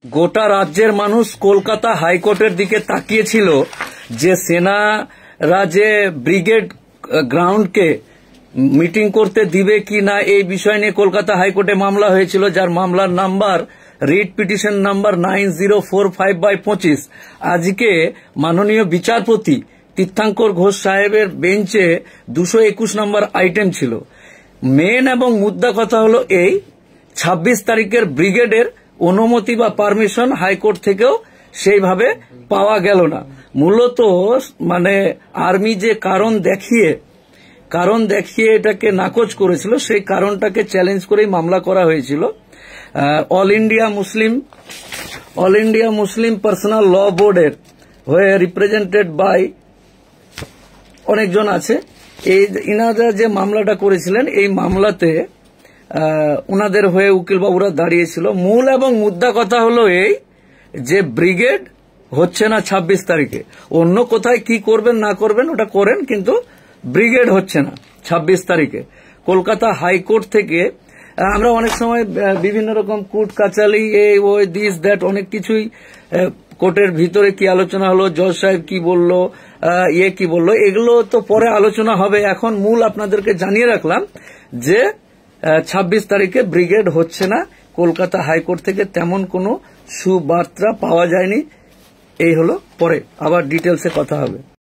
গোটা রাজ্যের মানুষ কলকাতা হাইকোর্টের দিকে তাকিয়েছিল যে সেনারা যে ব্রিগেড গ্রাউন্ডকে মিটিং করতে দিবে কি না এই বিষয় নিয়ে কলকাতা হাইকোর্টে মামলা হয়েছিল, যার মামলার নাম্বার রিট পিটিশন নাম্বার 9045/25। আজকে মাননীয় বিচারপতি তীর্থঙ্কর ঘোষ সাহেবের বেঞ্চে 221 নম্বর আইটেম ছিল। মেন এবং মুদ্রা কথা হলো এই 26 তারিখের ব্রিগেডের অনুমতি বা পারমিশন হাইকোর্ট থেকেও সেইভাবে পাওয়া গেল না। মূলত মানে আর্মি যে কারণ দেখিয়ে এটাকে নাকচ করেছিল, সেই কারণটাকে চ্যালেঞ্জ করেই মামলা করা হয়েছিল। অল ইন্ডিয়া মুসলিম পার্সোনাল ল বোর্ডের হয়ে রিপ্রেজেন্টেড বাই অনেকজন আছে। ইনারা যে মামলাটা করেছিলেন এই মামলাতে ওনাদের হয়ে উকিলবাবুরা দাঁড়িয়েছিল। মূল এবং মুদ্রা কথা হলো এই যে ব্রিগেড হচ্ছে না 26 তারিখে। অন্য কোথায় কি করবেন না করবেন ওটা করেন, কিন্তু ব্রিগেড হচ্ছে না 26 তারিখে। কলকাতা হাইকোর্ট থেকে আমরা অনেক সময় বিভিন্ন রকম কোর্ট কাচালি এই ওই দিস দ্যাট অনেক কিছুই কোর্টের ভিতরে কি আলোচনা হলো, জজ সাহেব কি বলল, কি বললো, এগুলো তো পরে আলোচনা হবে। এখন মূল আপনাদেরকে জানিয়ে রাখলাম যে 26 তারিখে ব্রিগেড হচ্ছে না। কলকাতা হাইকোর্ট থেকে তেমন কোনো সুবার্তা পাওয়া যায়নি। এই হলো, পরে আবার ডিটেলসে কথা হবে।